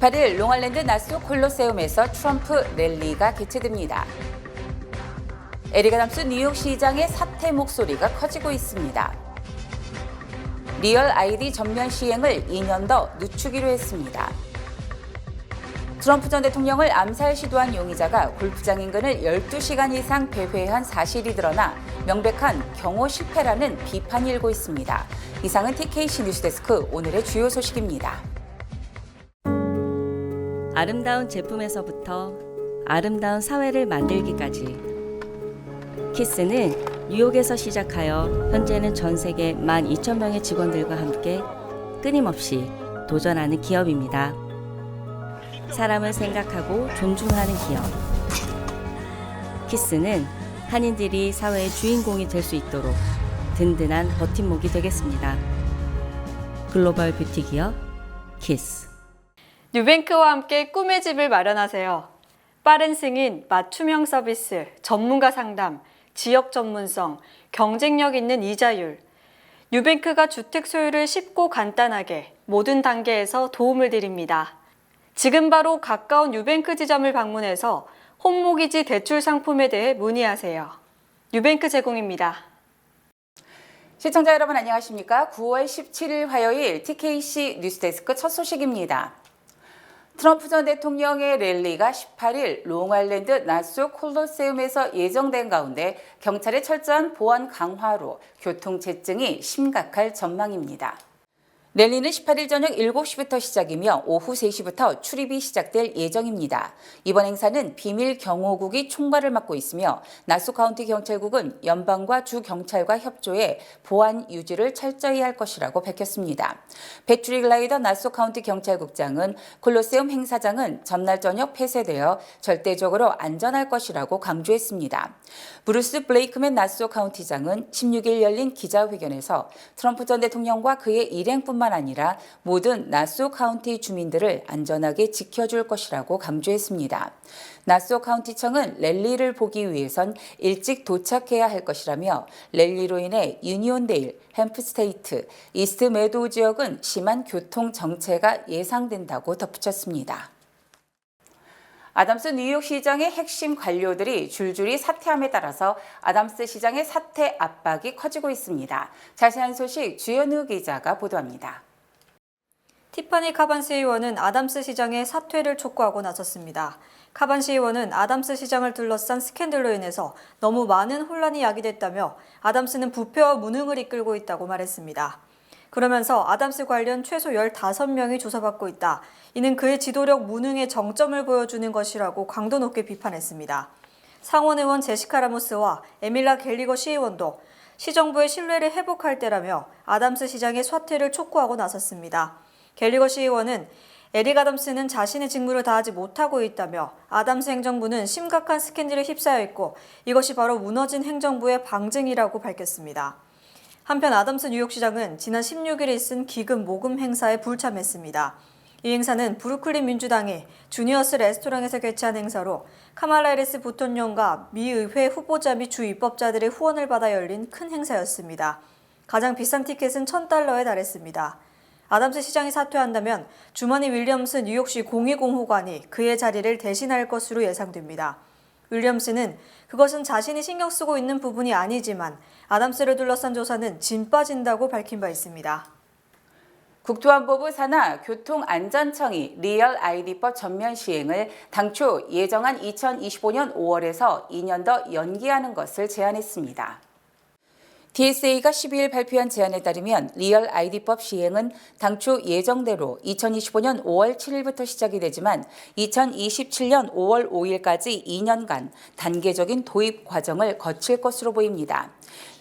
18일 롱알랜드 나ssau 콜로세움에서 트럼프 랠리가 개최됩니다. 에릭 아담스 뉴욕시장의 사퇴 목소리가 커지고 있습니다. 리얼 아이디 전면 시행을 2년 더 늦추기로 했습니다. 트럼프 전 대통령을 암살 시도한 용의자가 골프장 인근을 12시간 이상 배회한 사실이 드러나 명백한 경호 실패라는 비판이 일고 있습니다. 이상은 TKC 뉴스데스크 오늘의 주요 소식입니다. 아름다운 제품에서부터 아름다운 사회를 만들기까지 키스는 뉴욕에서 시작하여 현재는 전 세계 12,000명의 직원들과 함께 끊임없이 도전하는 기업입니다. 사람을 생각하고 존중하는 기업. 키스는 한인들이 사회의 주인공이 될 수 있도록 든든한 버팀목이 되겠습니다. 글로벌 뷰티 기업 키스. 뉴뱅크와 함께 꿈의 집을 마련하세요. 빠른 승인, 맞춤형 서비스, 전문가 상담, 지역 전문성, 경쟁력 있는 이자율. 뉴뱅크가 주택 소유를 쉽고 간단하게 모든 단계에서 도움을 드립니다. 지금 바로 가까운 뉴뱅크 지점을 방문해서 홈모기지 대출 상품에 대해 문의하세요. 뉴뱅크 제공입니다. 시청자 여러분 안녕하십니까? 9월 17일 화요일 TKC 뉴스데스크 첫 소식입니다. 트럼프 전 대통령의 랠리가 18일 롱알랜드 나ssau 콜로세움에서 예정된 가운데 경찰의 철저한 보안 강화로 교통체증이 심각할 전망입니다. 랠리는 18일 저녁 7시부터 시작이며 오후 3시부터 출입이 시작될 예정입니다. 이번 행사는 비밀 경호국이 총괄을 맡고 있으며 나ssau 카운티 경찰국은 연방과 주 경찰과 협조해 보안 유지를 철저히 할 것이라고 밝혔습니다. 패트릭 라이더 나ssau 카운티 경찰국장은 콜로세움 행사장은 전날 저녁 폐쇄되어 절대적으로 안전할 것이라고 강조했습니다. 브루스 블레이크맨 나ssau 카운티장은 16일 열린 기자회견에서 트럼프 전 대통령과 그의 일행뿐만 아니라 모든 나ssau 카운티 주민들을 안전하게 지켜줄 것이라고 강조했습니다. 나ssau 카운티청은 랠리를 보기 위해선 일찍 도착해야 할 것이라며 랠리로 인해 유니온데일, 햄프스테이트, 이스트 메도우 지역은 심한 교통 정체가 예상된다고 덧붙였습니다. 아담스 뉴욕시장의 핵심 관료들이 줄줄이 사퇴함에 따라서 아담스 시장의 사퇴 압박이 커지고 있습니다. 자세한 소식 주현우 기자가 보도합니다. 티파니 카반스 의원은 아담스 시장의 사퇴를 촉구하고 나섰습니다. 카반스 의원은 아담스 시장을 둘러싼 스캔들로 인해서 너무 많은 혼란이 야기됐다며 아담스는 부패와 무능을 이끌고 있다고 말했습니다. 그러면서 아담스 관련 최소 15명이 조사받고 있다. 이는 그의 지도력 무능의 정점을 보여주는 것이라고 강도 높게 비판했습니다. 상원 의원 제시카 라모스와 에밀라 갤리거 시의원도 시정부의 신뢰를 회복할 때라며 아담스 시장의 사퇴를 촉구하고 나섰습니다. 갤리거 시의원은 에릭 아담스는 자신의 직무를 다하지 못하고 있다며 아담스 행정부는 심각한 스캔들에 휩싸여 있고 이것이 바로 무너진 행정부의 방증이라고 밝혔습니다. 한편 아담스 뉴욕시장은 지난 16일에 있은 기금 모금 행사에 불참했습니다. 이 행사는 브루클린 민주당이 주니어스 레스토랑에서 개최한 행사로 카말라 해리스 부통령과 미 의회 후보자 및 주 입법자들의 후원을 받아 열린 큰 행사였습니다. 가장 비싼 티켓은 $1,000에 달했습니다. 아담스 시장이 사퇴한다면 주머니 윌리엄스 뉴욕시 공의공호관이 그의 자리를 대신할 것으로 예상됩니다. 윌리엄스는 그것은 자신이 신경 쓰고 있는 부분이 아니지만 아담스를 둘러싼 조사는 진 빠진다고 밝힌 바 있습니다. 국토안보부 산하 교통안전청이 리얼 아이디법 전면 시행을 당초 예정한 2025년 5월에서 2년 더 연기하는 것을 제안했습니다. TSA가 12일 발표한 제안에 따르면 리얼 아이디법 시행은 당초 예정대로 2025년 5월 7일부터 시작이 되지만 2027년 5월 5일까지 2년간 단계적인 도입 과정을 거칠 것으로 보입니다.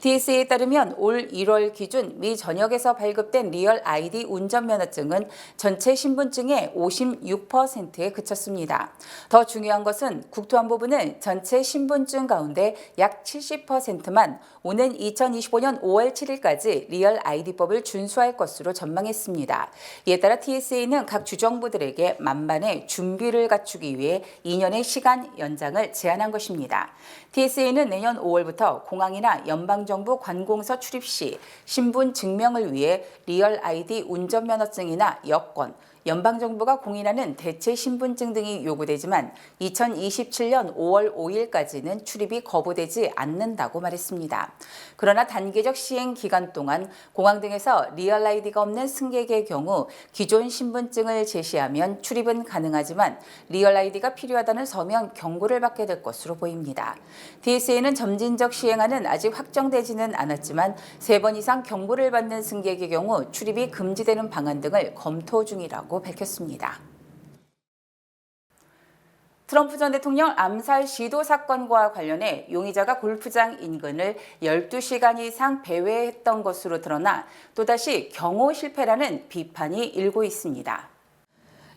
TSA에 따르면 올 1월 기준 미 전역에서 발급된 리얼 아이디 운전면허증은 전체 신분증의 56%에 그쳤습니다. 더 중요한 것은 국토안보부는 전체 신분증 가운데 약 70%만 오는 2025년 5월 7일까지 리얼 아이디법을 준수할 것으로 전망했습니다. 이에 따라 TSA는 각 주정부들에게 만반의 준비를 갖추기 위해 2년의 시간 연장을 제안한 것입니다. TSA는 내년 5월부터 공항이나 연방정부 관공서 출입 시 신분 증명을 위해 리얼 아이디 운전면허증이나 여권, 연방정부가 공인하는 대체 신분증 등이 요구되지만 2027년 5월 5일까지는 출입이 거부되지 않는다고 말했습니다. 그러나 단계적 시행 기간 동안 공항 등에서 리얼 아이디가 없는 승객의 경우 기존 신분증을 제시하면 출입은 가능하지만 리얼 아이디가 필요하다는 서면 경고를 받게 될 것으로 보입니다. TSA는 점진적 시행안은 아직 확정되지는 않았지만 3번 이상 경고를 받는 승객의 경우 출입이 금지되는 방안 등을 검토 중이라고 밝혔습니다. 트럼프 전 대통령 암살 시도 사건과 관련해 용의자가 골프장 인근을 12시간 이상 배회했던 것으로 드러나 또다시 경호 실패라는 비판이 일고 있습니다.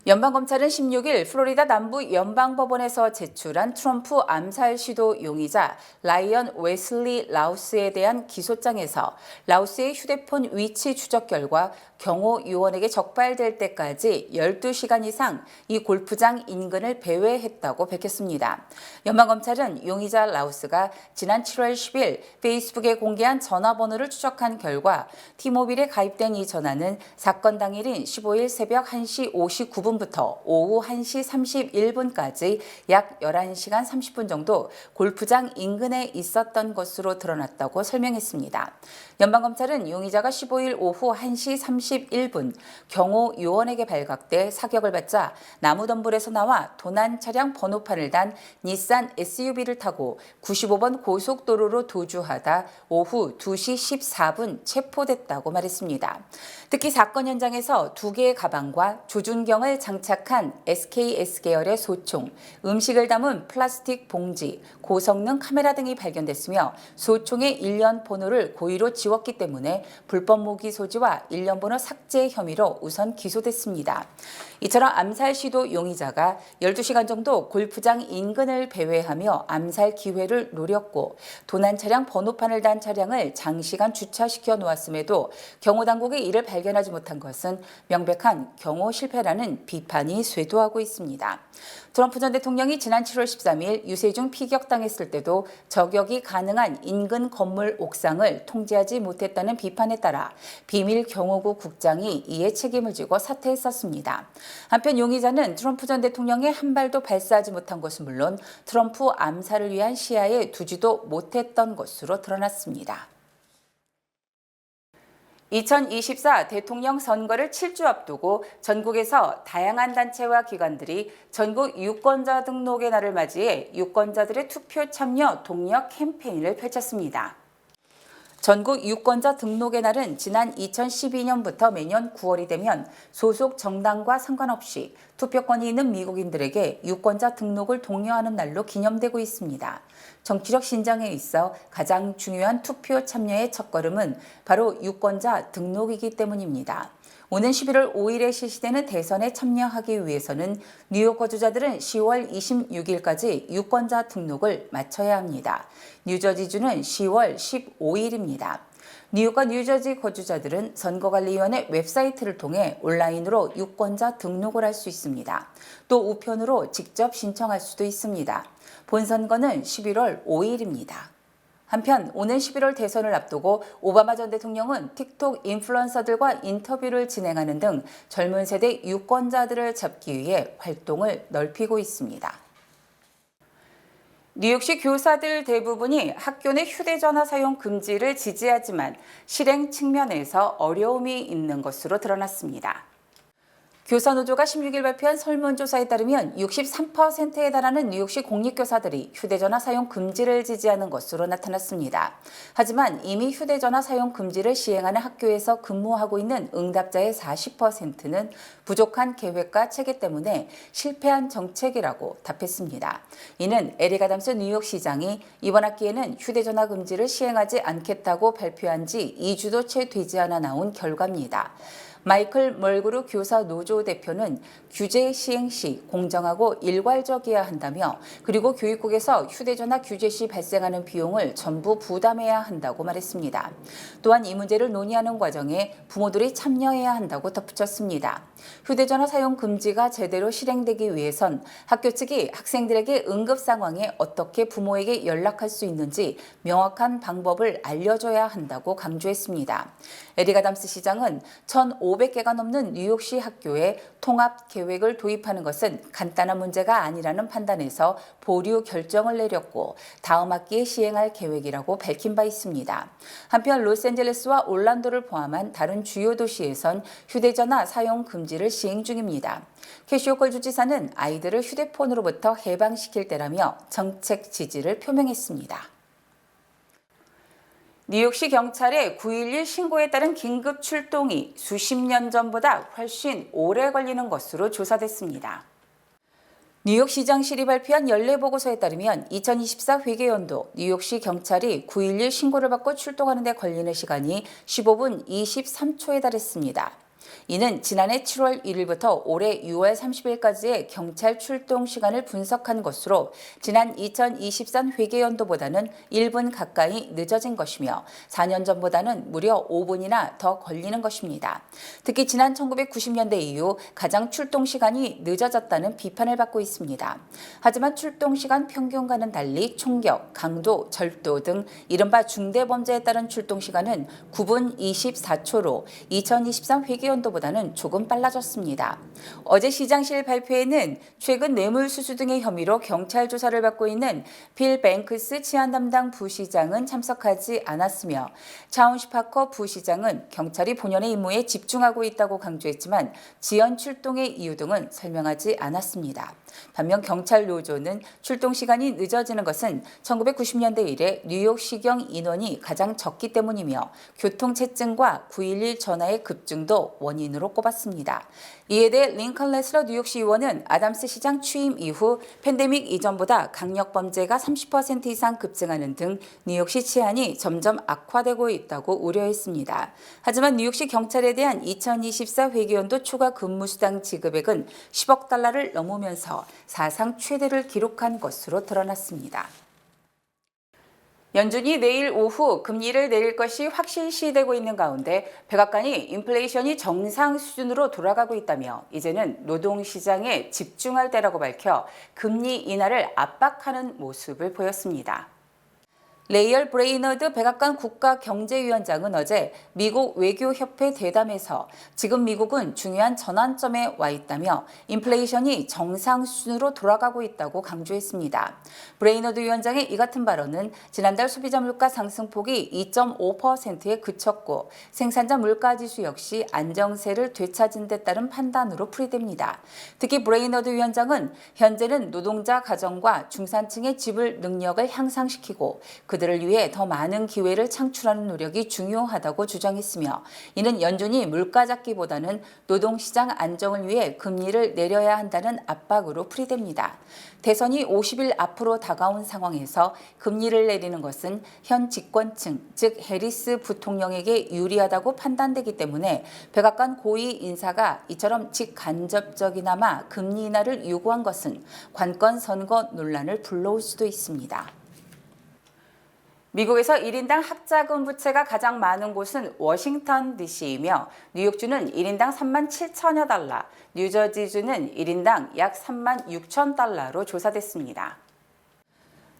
연방검찰은 16일 플로리다 남부 연방법원에서 제출한 트럼프 암살 시도 용의자 라이언 웨슬리 라우스에 대한 기소장에서 라우스의 휴대폰 위치 추적 결과 경호 요원에게 적발될 때까지 12시간 이상 이 골프장 인근을 배회했다고 밝혔습니다. 연방검찰은 용의자 라우스가 지난 7월 10일 페이스북에 공개한 전화번호를 추적한 결과 티모빌에 가입된 이 전화는 사건 당일인 15일 새벽 1시 59분부터 오후 1시 31분까지 약 11시간 30분 정도 골프장 인근에 있었던 것으로 드러났다고 설명했습니다. 연방검찰은 용의자가 15일 오후 1시 31분 경호 요원에게 발각돼 사격을 받자 나무덤불에서 나와 도난 차량 번호판을 단 닛산 SUV를 타고 95번 고속도로로 도주하다 오후 2시 14분 체포됐다고 말했습니다. 특히 사건 현장에서 2개의 가방과 조준경을 장착한 SKS 계열의 소총, 음식을 담은 플라스틱 봉지, 고성능 카메라 등이 발견됐으며 소총의 일련 번호를 고의로 지웠기 때문에 불법 무기 소지와 일련 번호 삭제 혐의로 우선 기소됐습니다. 이처럼 암살 시도 용의자가 12시간 정도 골프장 인근을 배회하며 암살 기회를 노렸고 도난 차량 번호판을 단 차량을 장시간 주차시켜 놓았음에도 경호당국이 이를 발견하지 못한 것은 명백한 경호 실패라는 비판이 쇄도하고 있습니다. 트럼프 전 대통령이 지난 7월 13일 유세중 피격당했을 때도 저격이 가능한 인근 건물 옥상을 통제하지 못했다는 비판에 따라 비밀 경호국 국장이 이에 책임을 지고 사퇴했었습니다. 한편 용의자는 트럼프 전 대통령의 한 발도 발사하지 못한 것은 물론 트럼프 암살을 위한 시야에 두지도 못했던 것으로 드러났습니다. 2024 대통령 선거를 7주 앞두고 전국에서 다양한 단체와 기관들이 전국 유권자 등록의 날을 맞이해 유권자들의 투표 참여 독려 캠페인을 펼쳤습니다. 전국 유권자 등록의 날은 지난 2012년부터 매년 9월이 되면 소속 정당과 상관없이 투표권이 있는 미국인들에게 유권자 등록을 독려하는 날로 기념되고 있습니다. 정치적 신장에 있어 가장 중요한 투표 참여의 첫걸음은 바로 유권자 등록이기 때문입니다. 오는 11월 5일에 실시되는 대선에 참여하기 위해서는 뉴욕 거주자들은 10월 26일까지 유권자 등록을 마쳐야 합니다. 뉴저지주는 10월 15일입니다. 뉴욕과 뉴저지 거주자들은 선거관리위원회 웹사이트를 통해 온라인으로 유권자 등록을 할 수 있습니다. 또 우편으로 직접 신청할 수도 있습니다. 본선거는 11월 5일입니다. 한편 오는 11월 대선을 앞두고 오바마 전 대통령은 틱톡 인플루언서들과 인터뷰를 진행하는 등 젊은 세대 유권자들을 잡기 위해 활동을 넓히고 있습니다. 뉴욕시 교사들 대부분이 학교 내 휴대전화 사용 금지를 지지하지만 실행 측면에서 어려움이 있는 것으로 드러났습니다. 교사노조가 16일 발표한 설문조사에 따르면 63%에 달하는 뉴욕시 공립교사들이 휴대전화 사용 금지를 지지하는 것으로 나타났습니다. 하지만 이미 휴대전화 사용 금지를 시행하는 학교에서 근무하고 있는 응답자의 40%는 부족한 계획과 체계 때문에 실패한 정책이라고 답했습니다. 이는 에릭 아담스 뉴욕시장이 이번 학기에는 휴대전화 금지를 시행하지 않겠다고 발표한 지 2주도 채 되지 않아 나온 결과입니다. 마이클 멀그루 교사 노조 대표는 규제 시행 시 공정하고 일괄적이어야 한다며 그리고 교육국에서 휴대전화 규제 시 발생하는 비용을 전부 부담해야 한다고 말했습니다. 또한 이 문제를 논의하는 과정에 부모들이 참여해야 한다고 덧붙였습니다. 휴대전화 사용 금지가 제대로 실행되기 위해선 학교 측이 학생들에게 응급 상황에 어떻게 부모에게 연락할 수 있는지 명확한 방법을 알려줘야 한다고 강조했습니다. 에릭 아담스 시장은 1,500 500개가 넘는 뉴욕시 학교에 통합 계획을 도입하는 것은 간단한 문제가 아니라는 판단에서 보류 결정을 내렸고 다음 학기에 시행할 계획이라고 밝힌 바 있습니다. 한편 로스앤젤레스와 올란도를 포함한 다른 주요 도시에선 휴대전화 사용 금지를 시행 중입니다. 캐시 호컬 주지사는 아이들을 휴대폰으로부터 해방시킬 때라며 정책 지지를 표명했습니다. 뉴욕시 경찰의 9.11 신고에 따른 긴급 출동이 수십 년 전보다 훨씬 오래 걸리는 것으로 조사됐습니다. 뉴욕시장실이 발표한 연례보고서에 따르면 2024 회계연도 뉴욕시 경찰이 9.11 신고를 받고 출동하는 데 걸리는 시간이 15분 23초에 달했습니다. 이는 지난해 7월 1일부터 올해 6월 30일까지의 경찰 출동 시간을 분석한 것으로 지난 2023 회계연도보다는 1분 가까이 늦어진 것이며 4년 전보다는 무려 5분이나 더 걸리는 것입니다. 특히 지난 1990년대 이후 가장 출동 시간이 늦어졌다는 비판을 받고 있습니다. 하지만 출동 시간 평균과는 달리 총격, 강도, 절도 등 이른바 중대범죄에 따른 출동 시간은 9분 24초로 2023 회계연도보다는 조금 빨라졌습니다. 어제 시장실 발표에는 최근 뇌물수수 등의 혐의로 경찰 조사를 받고 있는 빌 뱅크스 치안 담당 부시장은 참석하지 않았으며 차운시 파커 부시장은 경찰이 본연의 임무에 집중하고 있다고 강조했지만 지연 출동의 이유 등은 설명하지 않았습니다. 반면 경찰 노조는 출동 시간이 늦어지는 것은 1990년대 이래 뉴욕시경 인원이 가장 적기 때문이며 교통체증과 9.11 전화의 급증도 원인으로 꼽았습니다. 이에 대해 링컨 레슬러 뉴욕시 의원은 아담스 시장 취임 이후 팬데믹 이전보다 강력범죄가 30% 이상 급증하는 등 뉴욕시 치안이 점점 악화되고 있다고 우려했습니다. 하지만 뉴욕시 경찰에 대한 2024 회계연도 추가 근무수당 지급액은 10억 달러를 넘으면서 사상 최대를 기록한 것으로 드러났습니다. 연준이 내일 오후 금리를 내릴 것이 확실시되고 있는 가운데 백악관이 인플레이션이 정상 수준으로 돌아가고 있다며 이제는 노동시장에 집중할 때라고 밝혀 금리 인하를 압박하는 모습을 보였습니다. 레이얼 브레이너드 백악관 국가경제위원장은 어제 미국 외교협회 대담에서 지금 미국은 중요한 전환점에 와 있다며 인플레이션이 정상 수준으로 돌아가고 있다고 강조했습니다. 브레이너드 위원장의 이 같은 발언은 지난달 소비자 물가 상승폭이 2.5%에 그쳤고 생산자 물가지수 역시 안정세를 되찾은 데 따른 판단으로 풀이됩니다. 특히 브레이너드 위원장은 현재는 노동자 가정과 중산층의 지불 능력을 향상시키고 그들을 위해 더 많은 기회를 창출하는 노력이 중요하다고 주장했으며 이는 연준이 물가 잡기보다는 노동시장 안정을 위해 금리를 내려야 한다는 압박으로 풀이됩니다. 대선이 50일 앞으로 다가온 상황에서 금리를 내리는 것은 현 집권층, 즉 해리스 부통령에게 유리하다고 판단되기 때문에 백악관 고위 인사가 이처럼 직간접적이나마 금리 인하를 요구한 것은 관건 선거 논란을 불러올 수도 있습니다. 미국에서 1인당 학자금 부채가 가장 많은 곳은 워싱턴 DC이며 뉴욕주는 1인당 3만 7천여 달러, 뉴저지주는 1인당 약 3만 6천 달러로 조사됐습니다.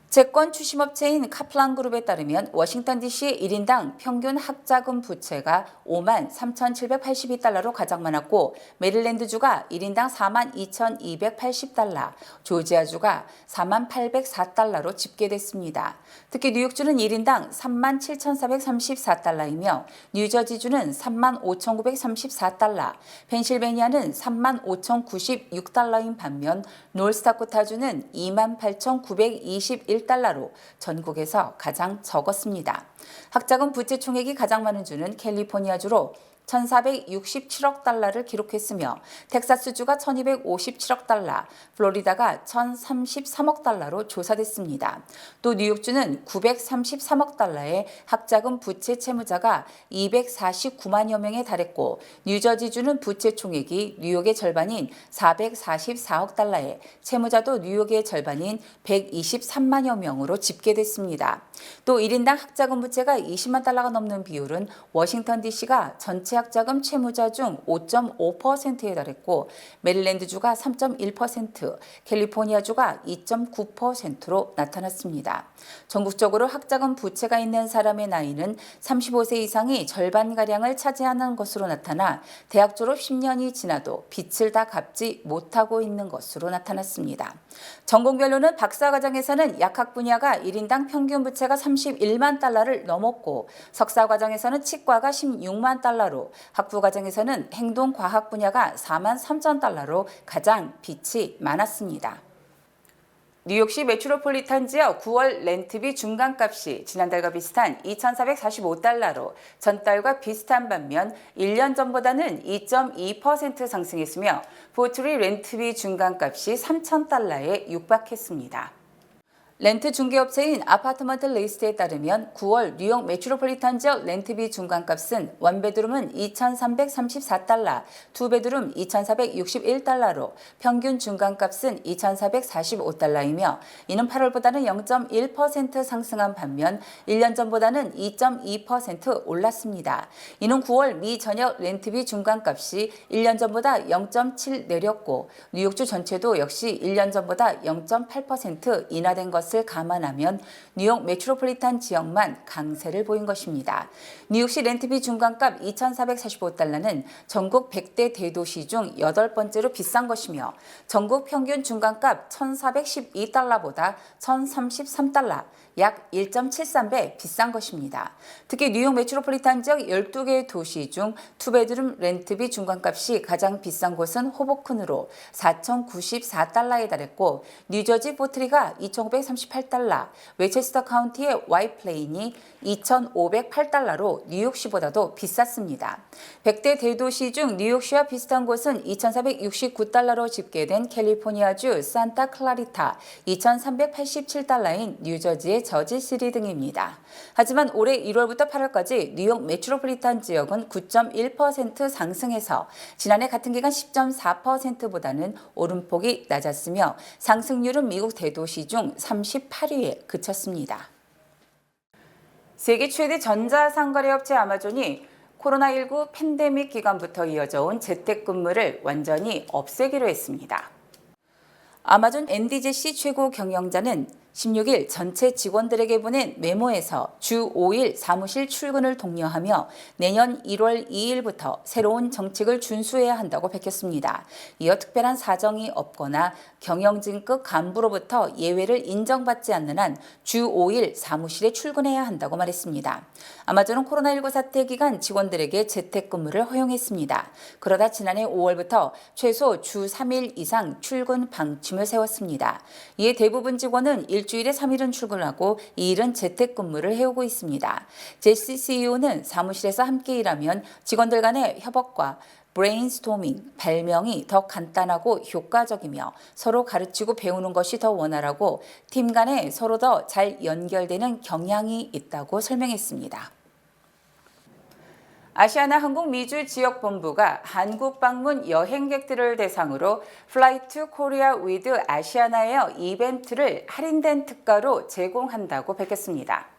채권 추심업체인 카플란 그룹에 따르면 워싱턴 DC의 1인당 평균 학자금 부채가 5만 3,782달러로 가장 많았고 메릴랜드주가 1인당 4만 2,280달러, 조지아주가 4만 804달러로 집계됐습니다. 특히 뉴욕주는 1인당 3만 7,434달러이며 뉴저지주는 3만 5,934달러, 펜실베니아는 3만 5,096달러인 반면 노스다코타주는 2만 8,921달러로 전국에서 가장 적었습니다. 학자금 부채 총액이 가장 많은 주는 캘리포니아주로 1,467억 달러를 기록했으며 텍사스주가 1,257억 달러, 플로리다가 1,033억 달러로 조사됐습니다. 또 뉴욕주는 933억 달러의 학자금 부채 채무자가 249만여 명에 달했고 뉴저지주는 부채 총액이 뉴욕의 절반인 444억 달러에 채무자도 뉴욕의 절반인 123만여 명으로 집계됐습니다. 또 1인당 학자금 부채가 20만 달러가 넘는 비율은 워싱턴 DC가 전체 전체 학자금 채무자 중 5.5%에 달했고 메릴랜드주가 3.1%, 캘리포니아주가 2.9%로 나타났습니다. 전국적으로 학자금 부채가 있는 사람의 나이는 35세 이상이 절반가량을 차지하는 것으로 나타나 대학 졸업 10년이 지나도 빚을 다 갚지 못하고 있는 것으로 나타났습니다. 전공별로는 박사과정에서는 약학 분야가 1인당 평균 부채가 31만 달러를 넘었고 석사과정에서는 치과가 16만 달러로 학부과정에서는 행동과학 분야가 4만 3천 달러로 가장 빚이 많았습니다. 뉴욕시 메트로폴리탄 지역 9월 렌트비 중간값이 지난달과 비슷한 2,445달러로 전달과 비슷한 반면 1년 전보다는 2.2% 상승했으며 포트리 렌트비 중간값이 3,000달러에 육박했습니다. 렌트 중개업체인 아파트먼트 리스트에 따르면 9월 뉴욕 메트로폴리탄 지역 렌트비 중간값은 원베드룸은 2,334달러, 투베드룸 2,461달러로 평균 중간값은 2,445달러이며 이는 8월보다는 0.1% 상승한 반면 1년 전보다는 2.2% 올랐습니다. 이는 9월 미 전역 렌트비 중간값이 1년 전보다 0.7 내렸고 뉴욕주 전체도 역시 1년 전보다 0.8% 인하된 것을 감안하면 뉴욕 메트로폴리탄 지역만 강세를 보인 것입니다. 뉴욕시 렌트비 중간값 2,445달러는 전국 100대 대도시 중 8번째로 비싼 것이며 전국 평균 중간값 1,412달러보다 1,033달러, 약 1.73배 비싼 것입니다. 특히 뉴욕 메트로폴리탄 지역 12개 도시 중 투베드룸 렌트비 중간값이 가장 비싼 곳은 호보큰으로 4,094달러에 달했고 뉴저지 포트리가 2,538달러, 웨체스터 카운티의 와이플레인이 2,508달러로 뉴욕시보다도 비쌌습니다. 100대 대도시 중 뉴욕시와 비슷한 곳은 2,469달러로 집계된 캘리포니아주 산타 클라리타, 2,387달러인 뉴저지의 저지시리 등입니다. 하지만 올해 1월부터 8월까지 뉴욕 메트로폴리탄 지역은 9.1% 상승해서 지난해 같은 기간 10.4%보다는 오름폭이 낮았으며 상승률은 미국 대도시 중 38위에 그쳤습니다. 세계 최대 전자상거래업체 아마존이 코로나19 팬데믹 기간부터 이어져 온 재택근무를 완전히 없애기로 했습니다. 아마존 앤디 제시 최고 경영자는 16일 전체 직원들에게 보낸 메모에서 주 5일 사무실 출근을 독려하며 내년 1월 2일부터 새로운 정책을 준수해야 한다고 밝혔습니다. 이어 특별한 사정이 없거나 경영진급 간부로부터 예외를 인정받지 않는 한 주 5일 사무실에 출근해야 한다고 말했습니다. 아마존은 코로나19 사태 기간 직원들에게 재택근무를 허용했습니다. 그러다 지난해 5월부터 최소 주 3일 이상 출근 방침을 세웠습니다. 이에 대부분 직원은 일주일에 3일은 출근하고 2일은 재택근무를 해오고 있습니다. 제시 CEO는 사무실에서 함께 일하면 직원들 간의 협업과 브레인스토밍, 발명이 더 간단하고 효과적이며 서로 가르치고 배우는 것이 더 원활하고 팀 간에 서로 더 잘 연결되는 경향이 있다고 설명했습니다. 아시아나항공 미주 지역본부가 한국 방문 여행객들을 대상으로 Fly to Korea with 아시아나에어 이벤트를 할인된 특가로 제공한다고 밝혔습니다.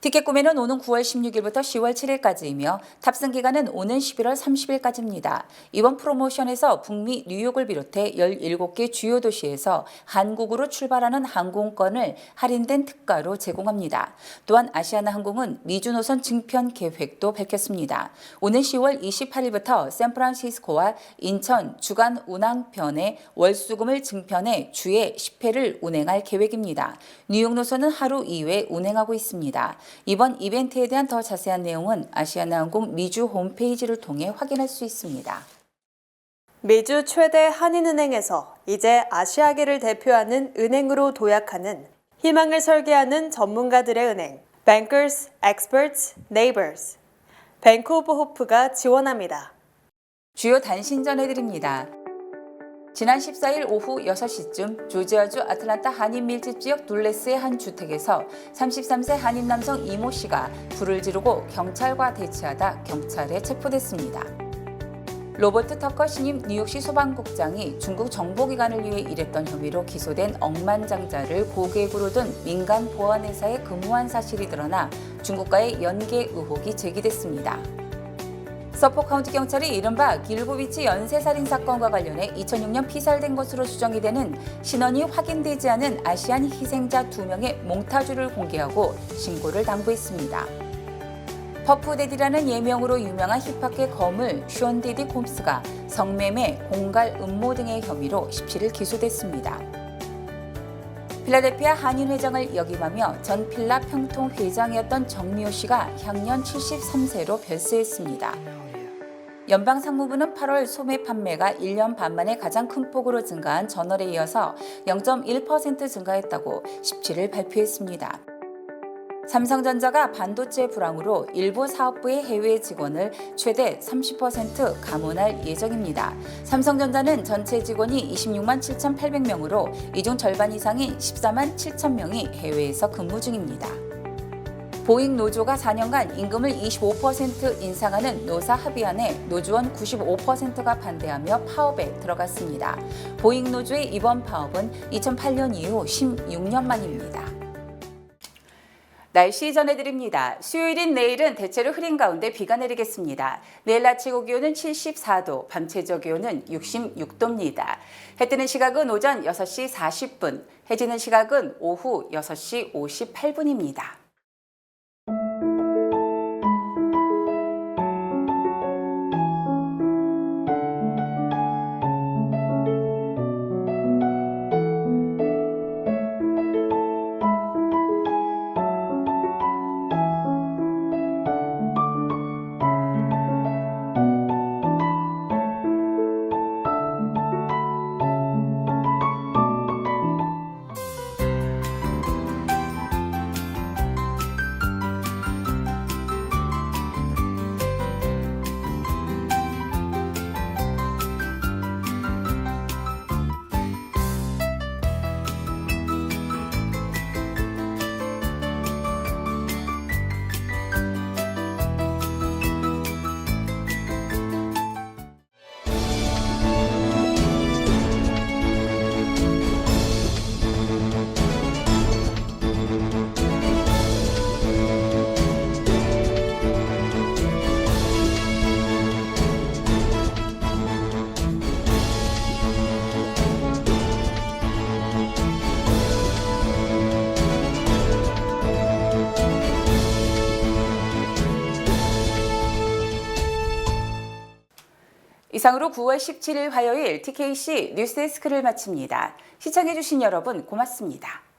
티켓 구매는 오는 9월 16일부터 10월 7일까지이며 탑승 기간은 오는 11월 30일까지입니다. 이번 프로모션에서 북미 뉴욕을 비롯해 17개 주요 도시에서 한국으로 출발하는 항공권을 할인된 특가로 제공합니다. 또한 아시아나항공은 미주 노선 증편 계획도 밝혔습니다. 오는 10월 28일부터 샌프란시스코와 인천 주간 운항편에 월수금을 증편해 주에 10회를 운행할 계획입니다. 뉴욕 노선은 하루 2회 운행하고 있습니다. 이번 이벤트에 대한 더 자세한 내용은 아시아나항공 미주 홈페이지를 통해 확인할 수 있습니다. 미주 최대 한인은행에서 이제 아시아계를 대표하는 은행으로 도약하는 희망을 설계하는 전문가들의 은행 Bankers, Experts, Neighbors 뱅크 오브 호프가 지원합니다. 주요 단신 전해드립니다. 지난 14일 오후 6시쯤 조지아주 아틀란타 한인 밀집 지역 둘레스의 한 주택에서 33세 한인 남성 이모 씨가 불을 지르고 경찰과 대치하다 경찰에 체포됐습니다. 로버트 터커 신임 뉴욕시 소방국장이 중국 정보기관을 위해 일했던 혐의로 기소된 억만장자를 고객으로 둔 민간 보안회사에 근무한 사실이 드러나 중국과의 연계 의혹이 제기됐습니다. 서포 카운티 경찰이 이른바 길보비치 연쇄살인 사건과 관련해 2006년 피살된 것으로 추정이 되는 신원이 확인되지 않은 아시안 희생자 2명의 몽타주를 공개하고 신고를 당부했습니다. 퍼프데디라는 예명으로 유명한 힙합계 거물 숀 디디 콤스가 성매매, 공갈, 음모 등의 혐의로 17일 기소됐습니다. 필라델피아 한인회장을 역임하며 전 필라 평통 회장이었던 정미호 씨가 향년 73세로 별세했습니다. 연방상무부는 8월 소매 판매가 1년 반 만에 가장 큰 폭으로 증가한 전월에 이어서 0.1% 증가했다고 17일 발표했습니다. 삼성전자가 반도체 불황으로 일부 사업부의 해외 직원을 최대 30% 감원할 예정입니다. 삼성전자는 전체 직원이 26만 7,800명으로 이 중 절반 이상인 14만 7천 명이 해외에서 근무 중입니다. 보잉 노조가 4년간 임금을 25% 인상하는 노사 합의안에 노조원 95%가 반대하며 파업에 들어갔습니다. 보잉 노조의 이번 파업은 2008년 이후 16년 만입니다. 날씨 전해드립니다. 수요일인 내일은 대체로 흐린 가운데 비가 내리겠습니다. 내일 낮 최고 기온은 74도, 밤 최저 기온은 66도입니다. 해 뜨는 시각은 오전 6시 40분, 해 지는 시각은 오후 6시 58분입니다. 이상으로 9월 17일 화요일 TKC 뉴스데스크를 마칩니다. 시청해주신 여러분 고맙습니다.